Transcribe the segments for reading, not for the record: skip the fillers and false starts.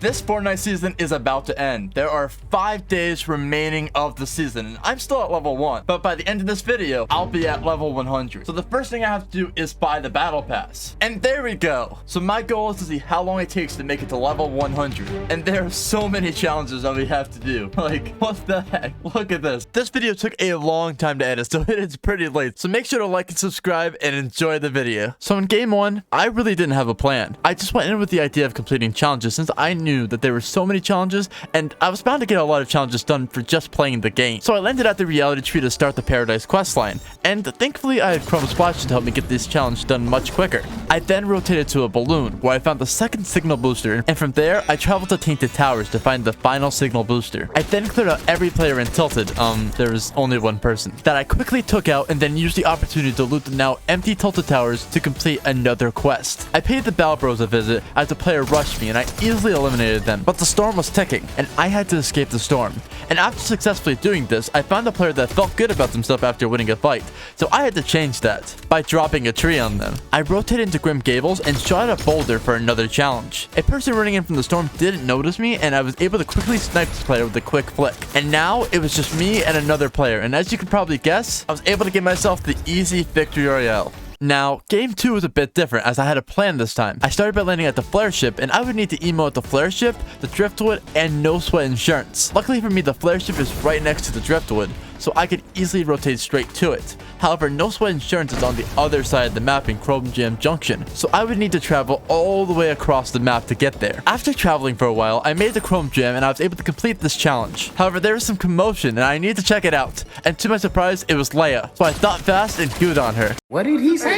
This Fortnite season is about to end. There are 5 days remaining of the season, and I'm still at level 1. But by the end of this video, I'll be at level 100. So the first thing I have to do is buy the battle pass. And there we go. So my goal is to see how long it takes to make it to level 100. And there are so many challenges that we have to do. Like, what the heck? Look at this. This video took a long time to edit, so it's pretty late. So make sure to like and subscribe and enjoy the video. So in game 1, I really didn't have a plan. I just went in with the idea of completing challenges since I knew that there were so many challenges and I was bound to get a lot of challenges done for just playing the game. So I landed at the reality tree to start the Paradise questline, and thankfully I had Chrome Splashes to help me get this challenge done much quicker. I then rotated to a balloon where I found the second signal booster, and from there I traveled to Tainted Towers to find the final signal booster. I then cleared out every player in Tilted, there was only one person, that I quickly took out and then used the opportunity to loot the now empty Tilted Towers to complete another quest. I paid the Bell Bros a visit as a player rushed me and I easily eliminated them, but the storm was ticking and I had to escape the storm. And after successfully doing this, I found a player that felt good about themselves after winning a fight, so I had to change that by dropping a tree on them. I rotated into Grim Gables and shot a boulder for another challenge. A person running in from the storm didn't notice me and I was able to quickly snipe this player with a quick flick. And now it was just me and another player, and as you can probably guess, I was able to give myself the easy victory royale. Now, game 2 was a bit different as I had a plan this time. I started by landing at the flare ship and I would need to emote the flare ship, the driftwood, and no sweat insurance. Luckily for me, the flare ship is right next to the driftwood, so I could easily rotate straight to it. However, no sweat insurance is on the other side of the map in Chrome Jam Junction, so I would need to travel all the way across the map to get there. After traveling for a while, I made the Chrome Jam and I was able to complete this challenge. However, there was some commotion and I needed to check it out, and to my surprise, it was Leia, so I thought fast and gooed on her. What did he say?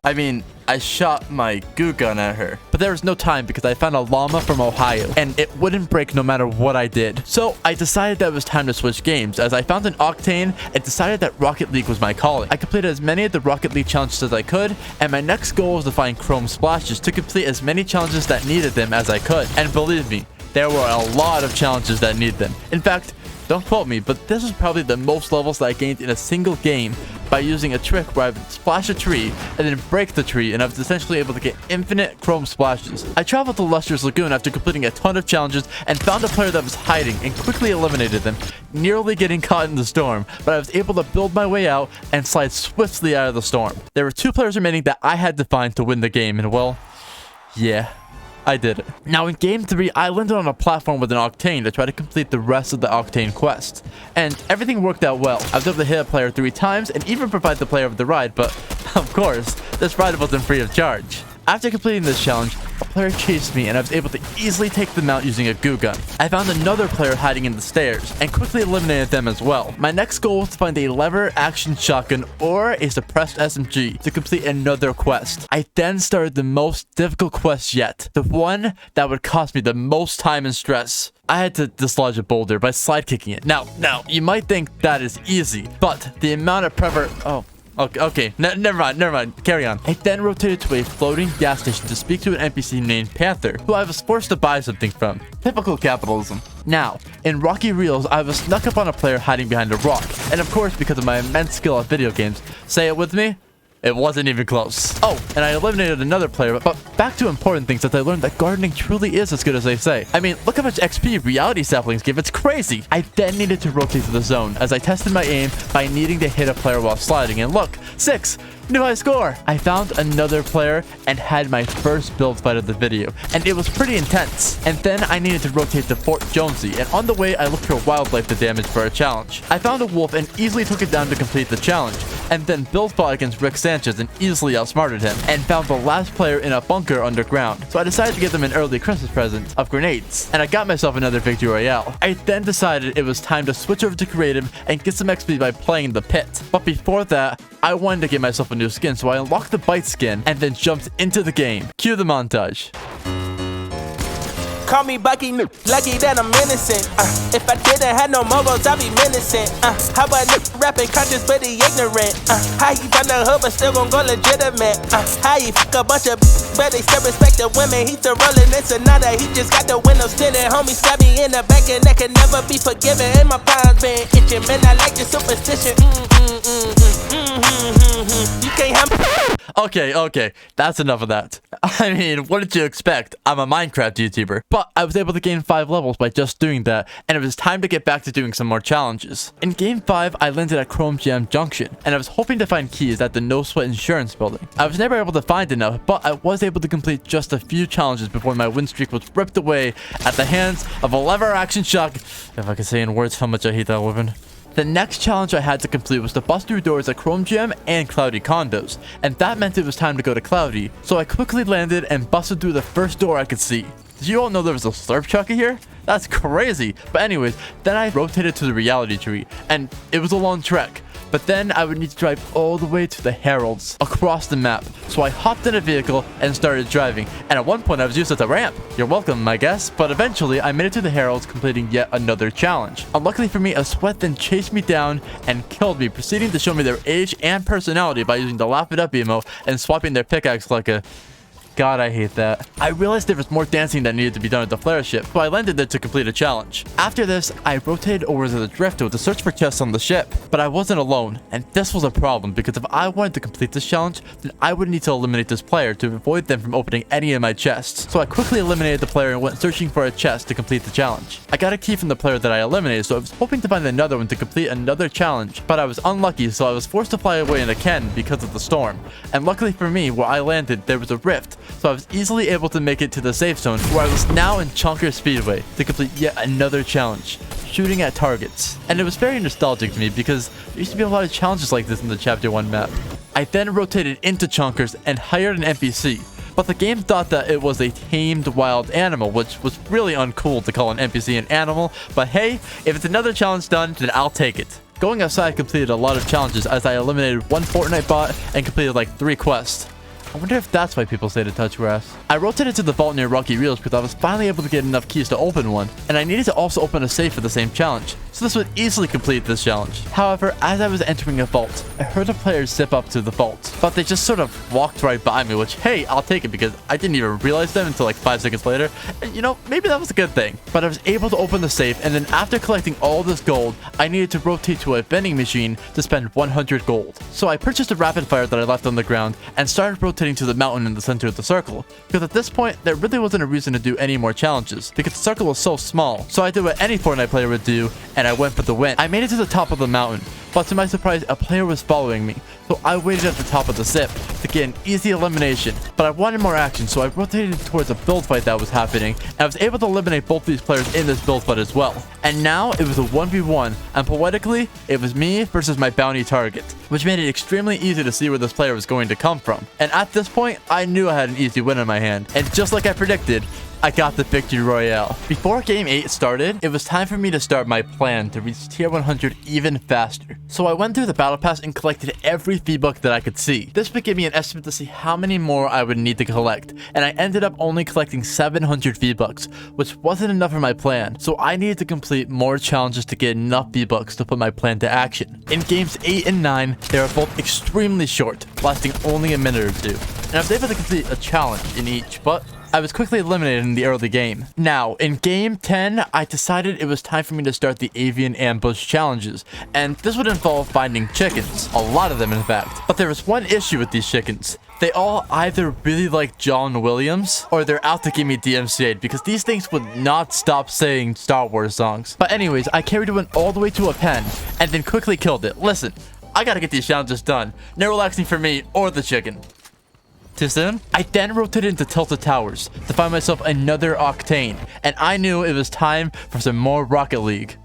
I mean, I shot my goo gun at her. But there was no time because I found a llama from Ohio and it wouldn't break no matter what I did. So I decided that it was time to switch games as I found an Octane and decided that Rocket League was my calling. I completed as many of the Rocket League challenges as I could, and my next goal was to find Chrome Splashes to complete as many challenges that needed them as I could. And believe me, there were a lot of challenges that need them. In fact, don't quote me, but this was probably the most levels that I gained in a single game by using a trick where I would splash a tree and then break the tree, and I was essentially able to get infinite Chrome Splashes. I traveled to Luster's Lagoon after completing a ton of challenges and found a player that was hiding and quickly eliminated them, nearly getting caught in the storm, but I was able to build my way out and slide swiftly out of the storm. There were 2 players remaining that I had to find to win the game, and well, yeah, I did it. Now in game 3, I landed on a platform with an Octane to try to complete the rest of the Octane quest. And everything worked out well. I was able to hit a player 3 times and even provide the player with the ride, but of course, this ride wasn't free of charge. After completing this challenge, a player chased me and I was able to easily take them out using a goo gun. I found another player hiding in the stairs and quickly eliminated them as well. My next goal was to find a lever action shotgun or a suppressed SMG to complete another quest. I then started the most difficult quest yet, the one that would cost me the most time and stress. I had to dislodge a boulder by slide kicking it. Now, you might think that is easy, but the amount of Okay, never mind, carry on. I then rotated to a floating gas station to speak to an NPC named Panther, who I was forced to buy something from. Typical capitalism. Now, in Rocky Reels, I was snuck up on a player hiding behind a rock, and of course, because of my immense skill at video games, say it with me, it wasn't even close. Oh, and I eliminated another player, but back to important things as I learned that gardening truly is as good as they say. I mean, look how much XP reality saplings give, it's crazy. I then needed to rotate to the zone as I tested my aim by needing to hit a player while sliding, and look, 6! New high score! I found another player and had my first build fight of the video, and it was pretty intense. And then I needed to rotate to Fort Jonesy, and on the way I looked for wildlife to damage for a challenge. I found a wolf and easily took it down to complete the challenge, and then build fought against Rick Sanchez and easily outsmarted him, and found the last player in a bunker underground. So I decided to give them an early Christmas present of grenades, and I got myself another victory royale. I then decided it was time to switch over to creative and get some XP by playing the pit. But before that, I wanted to get myself a new skin, so I unlocked the bite skin and then jumped into the game. Cue the montage. Call me Bucky, lucky that I'm innocent. If I didn't have no mobiles, I'd be menacing. How about rapping conscious but he ignorant? How he found the hood but still gon' go legitimate? How he fuck a bunch of but they still respect the women. He still rolling in Sonata, he just got the windows tinted. Homie stabbed me in the back and that can never be forgiven. And my palms been itching, man, I like the superstition. You can't have Okay, that's enough of that. I mean, what did you expect? I'm a Minecraft YouTuber. But but I was able to gain 5 levels by just doing that, and it was time to get back to doing some more challenges. In game 5, I landed at Chrome Jam Junction, and I was hoping to find keys at the No Sweat Insurance building. I was never able to find enough, but I was able to complete just a few challenges before my win streak was ripped away at the hands of a lever action shotgun. If I could say in words how much I hate that weapon. The next challenge I had to complete was to bust through doors at Chrome Jam and Cloudy condos, and that meant it was time to go to Cloudy, so I quickly landed and busted through the first door I could see. Did you all know there was a slurp chucker here? That's crazy. But anyways, then I rotated to the reality tree, and it was a long trek. But then I would need to drive all the way to the Heralds across the map. So I hopped in a vehicle and started driving. And at one point I was used as a ramp. You're welcome, I guess. But eventually I made it to the Heralds, completing yet another challenge. Unluckily for me, a sweat then chased me down and killed me, proceeding to show me their age and personality by using the laugh it up emote and swapping their pickaxe like a... God, I hate that. I realized there was more dancing that needed to be done at the flare ship, so I landed there to complete a challenge. After this, I rotated over to the Drifter to search for chests on the ship, but I wasn't alone, and this was a problem because if I wanted to complete this challenge, then I would need to eliminate this player to avoid them from opening any of my chests. So I quickly eliminated the player and went searching for a chest to complete the challenge. I got a key from the player that I eliminated, so I was hoping to find another one to complete another challenge, but I was unlucky, so I was forced to fly away in a cannon because of the storm. And luckily for me, where I landed, there was a rift, so I was easily able to make it to the safe zone, where I was now in Chunker Speedway to complete yet another challenge, shooting at targets. And it was very nostalgic to me because there used to be a lot of challenges like this in the Chapter 1 map. I then rotated into Chunkers and hired an NPC, but the game thought that it was a tamed wild animal, which was really uncool to call an NPC an animal, but hey, if it's another challenge done, then I'll take it. Going outside, I completed a lot of challenges as I eliminated one Fortnite bot and completed like 3 quests. I wonder if that's why people say to touch grass. I rotated to the vault near Rocky Reels because I was finally able to get enough keys to open one, and I needed to also open a safe for the same challenge, so this would easily complete this challenge. However, as I was entering a vault, I heard a player zip up to the vault, but they just sort of walked right by me, which, hey, I'll take it because I didn't even realize them until like 5 seconds later, and you know, maybe that was a good thing. But I was able to open the safe, and then after collecting all this gold, I needed to rotate to a vending machine to spend 100 gold. So I purchased a rapid fire that I left on the ground and started rotating to the mountain in the center of the circle, because at this point there really wasn't a reason to do any more challenges because the circle was so small. So I did what any Fortnite player would do, and I went for the win. I made it to the top of the mountain, but to my surprise a player was following me, so I waited at the top of the zip to get an easy elimination. But I wanted more action, so I rotated towards a build fight that was happening, and I was able to eliminate both these players in this build fight as well. And now it was a 1v1, and poetically it was me versus my bounty target, which made it extremely easy to see where this player was going to come from. And at this point I knew I had an easy win in my hand, and just like I predicted, I got the victory royale. Before game 8 started, it was time for me to start my plan to reach tier 100 even faster. So I went through the battle pass and collected every V-Buck that I could see. This would give me an estimate to see how many more I would need to collect, and I ended up only collecting 700 V-Bucks, which wasn't enough for my plan, so I needed to complete more challenges to get enough V-Bucks to put my plan to action. In games 8 and 9, they are both extremely short, lasting only a minute or two, and I was able to complete a challenge in each, but I was quickly eliminated in the early game. Now, in game 10, I decided it was time for me to start the avian ambush challenges, and this would involve finding chickens, a lot of them in fact. But there was one issue with these chickens. They all either really like John Williams, or they're out to get me DMCA'd because these things would not stop saying Star Wars songs. But anyways, I carried one all the way to a pen, and then quickly killed it. Listen, I gotta get these challenges done. No relaxing for me or the chicken. Too soon? I then rotated into Tilted Towers to find myself another Octane, and I knew it was time for some more Rocket League.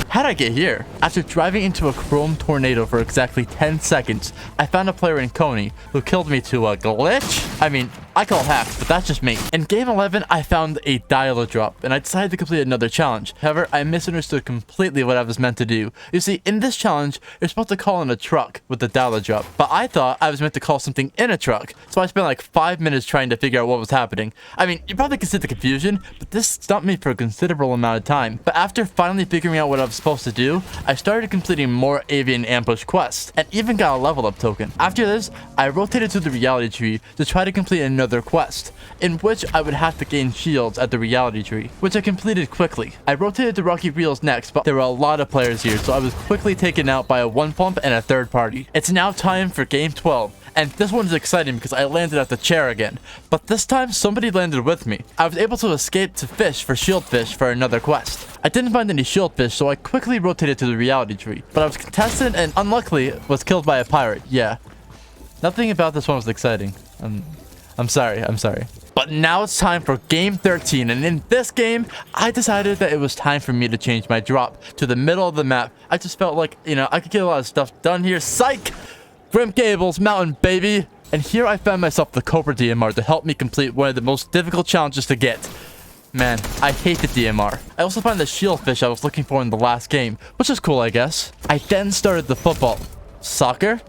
How'd I get here? After driving into a chrome tornado for exactly 10 seconds, I found a player in Coney who killed me to a glitch? I mean, I call hacks, but that's just me. In game 11, I found a dial drop, and I decided to complete another challenge. However, I misunderstood completely what I was meant to do. You see, in this challenge, you're supposed to call in a truck with the dial drop, but I thought I was meant to call something in a truck, so I spent like 5 minutes trying to figure out what was happening. I mean, you probably can see the confusion, but this stumped me for a considerable amount of time. But after finally figuring out what I was supposed to do, I started completing more avian ambush quests, and even got a level up token. After this, I rotated to the reality tree to try to complete another quest, in which I would have to gain shields at the reality tree, which I completed quickly. I rotated to Rocky Reels next, but there were a lot of players here, so I was quickly taken out by a one pump and a third party. It's now time for game 12, And this one's exciting because I landed at the chair again. But this time, somebody landed with me. I was able to escape to fish for shieldfish for another quest. I didn't find any shieldfish, so I quickly rotated to the reality tree. But I was contested and unluckily was killed by a pirate. Yeah. Nothing about this one was exciting. I'm sorry. But now it's time for game 13, and in this game, I decided that it was time for me to change my drop to the middle of the map. I just felt like, I could get a lot of stuff done here. Psych! Grim Gables Mountain, baby! And here I found myself the Cobra DMR to help me complete one of the most difficult challenges to get. Man, I hate the DMR. I also found the shieldfish I was looking for in the last game, which is cool, I guess. I then started the football. Soccer?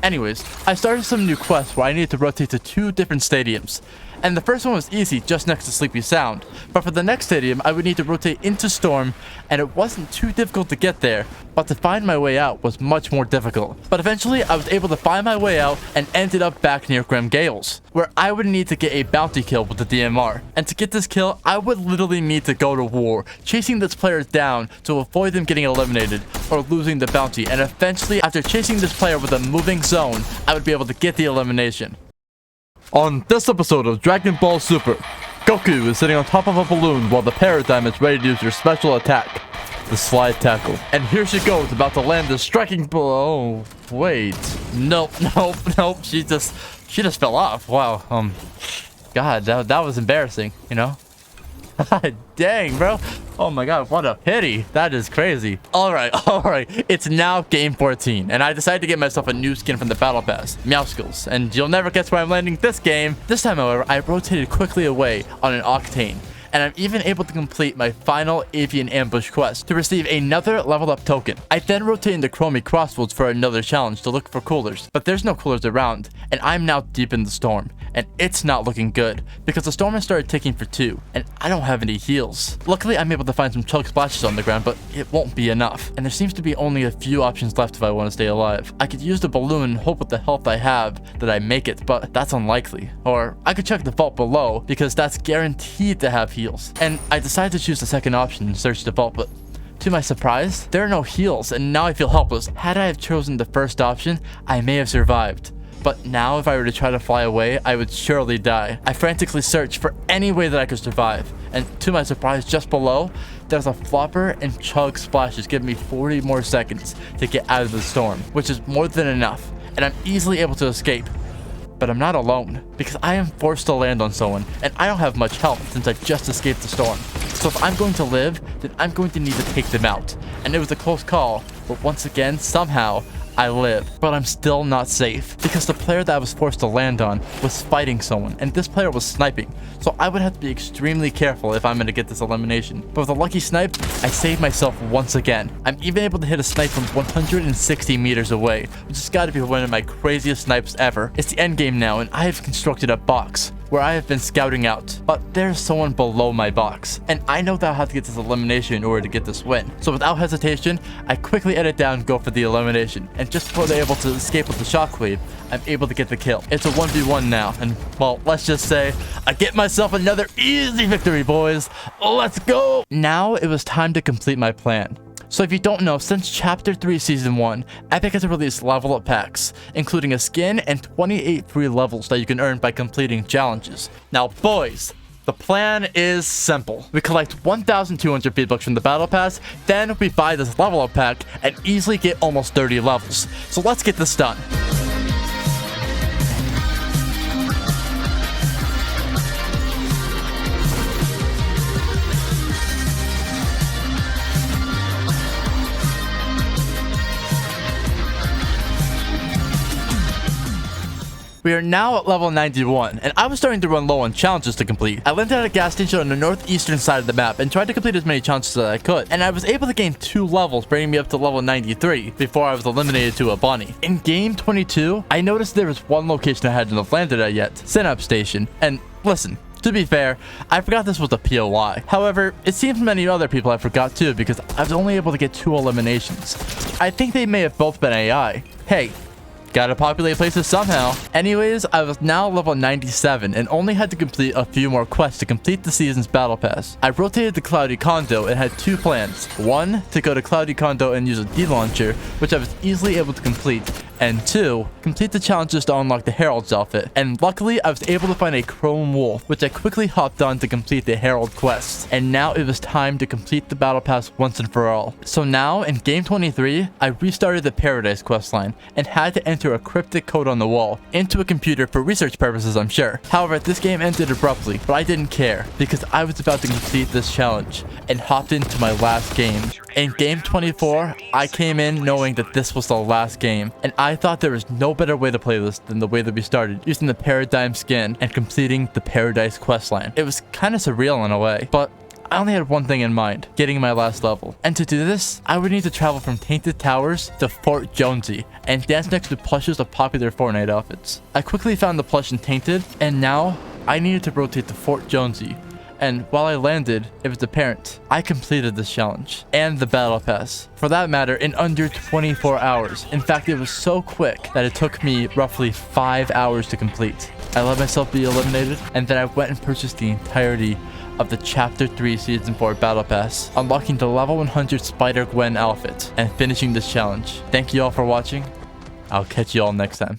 Anyways, I started some new quests where I needed to rotate to 2 different stadiums. And the first one was easy, just next to Sleepy Sound. But for the next stadium, I would need to rotate into Storm, and it wasn't too difficult to get there, but to find my way out was much more difficult. But eventually, I was able to find my way out and ended up back near Grim Gales, where I would need to get a bounty kill with the DMR. And to get this kill, I would literally need to go to war, chasing this player down to avoid them getting eliminated or losing the bounty. And eventually, after chasing this player with a moving zone, I would be able to get the elimination. On this episode of Dragon Ball Super, Goku is sitting on top of a balloon while the Paradigm is ready to use her special attack, the slide tackle. And here she goes, about to land the striking blow. Oh, wait. Nope. She just fell off. Wow. God, that was embarrassing, Dang, bro. Oh my god, what a pity. That is crazy. All right. It's now game 14, and I decided to get myself a new skin from the battle pass, Meowscles. And you'll never guess where I'm landing this game. This time, however, I rotated quickly away on an Octane. And I'm even able to complete my final Avian Ambush quest to receive another level up token. I then rotate into Chromie Crossroads for another challenge to look for coolers, but there's no coolers around, and I'm now deep in the storm, and it's not looking good, because the storm has started ticking for 2, and I don't have any heals. Luckily, I'm able to find some chug splashes on the ground, but it won't be enough, and there seems to be only a few options left if I want to stay alive. I could use the balloon and hope with the health I have that I make it, but that's unlikely. Or I could check the vault below, because that's guaranteed to have heals. And I decided to choose the second option and search the vault, but to my surprise, there are no heals, and now I feel helpless. Had I have chosen the first option, I may have survived. But now if I were to try to fly away, I would surely die. I frantically searched for any way that I could survive. And to my surprise, just below, there's a flopper and chug splashes giving me 40 more seconds to get out of the storm, which is more than enough. And I'm easily able to escape. But I'm not alone, because I am forced to land on someone, and I don't have much health since I just escaped the storm. So if I'm going to live, then I'm going to need to take them out. And it was a close call, but once again, somehow, I live. But I'm still not safe, because the player that I was forced to land on was fighting someone, and this player was sniping. So I would have to be extremely careful if I'm going to get this elimination. But with a lucky snipe, I saved myself once again. I'm even able to hit a snipe from 160 meters away, which has got to be one of my craziest snipes ever. It's the end game now, and I have constructed a box where I have been scouting out, but there's someone below my box, and I know that I'll have to get this elimination in order to get this win. So without hesitation, I quickly edit down and go for the elimination, and just before they're able to escape with the shockwave, I'm able to get the kill. It's a 1v1 now, and well, let's just say I get myself another easy victory, boys. Let's go! Now it was time to complete my plan. So if you don't know, since Chapter 3 Season 1, Epic has released level up packs, including a skin and 28 free levels that you can earn by completing challenges. Now boys, the plan is simple. We collect 1,200 V-Bucks from the Battle Pass, then we buy this level up pack and easily get almost 30 levels. So let's get this done. We are now at level 91, and I was starting to run low on challenges to complete. I landed at a gas station on the northeastern side of the map and tried to complete as many challenges as I could, and I was able to gain 2 levels, bringing me up to level 93 before I was eliminated to a bunny. In game 22, I noticed there was one location I hadn't landed at yet, Synapse Station, and listen, to be fair, I forgot this was a POI. However, it seems many other people I forgot too, because I was only able to get 2 eliminations. I think they may have both been AI. Hey, gotta populate places somehow. Anyways, I was now level 97 and only had to complete a few more quests to complete the season's battle pass. I rotated to Cloudy Condo and had 2 plans. One, to go to Cloudy Condo and use a D-Launcher, which I was easily able to complete. And 2, complete the challenges to unlock the Herald's outfit. And luckily, I was able to find a chrome wool, which I quickly hopped on to complete the Herald quest. And now it was time to complete the battle pass once and for all. So now, in game 23, I restarted the Paradise questline and had to enter a cryptic code on the wall into a computer for research purposes, I'm sure. However, this game ended abruptly, but I didn't care because I was about to complete this challenge and hopped into my last game. In game 24, I came in knowing that this was the last game, and I thought there was no better way to play this than the way that we started, using the Paradigm skin and completing the Paradise questline. It was kind of surreal in a way, but I only had one thing in mind, getting my last level. And to do this, I would need to travel from Tainted Towers to Fort Jonesy and dance next to plushes of popular Fortnite outfits. I quickly found the plush in Tainted, and now I needed to rotate to Fort Jonesy. And while I landed, it was apparent I completed this challenge and the battle pass. For that matter, in under 24 hours. In fact, it was so quick that it took me roughly 5 hours to complete. I let myself be eliminated, and then I went and purchased the entirety of the Chapter 3 Season 4 Battle Pass, unlocking the level 100 Spider-Gwen outfit, and finishing this challenge. Thank you all for watching. I'll catch you all next time.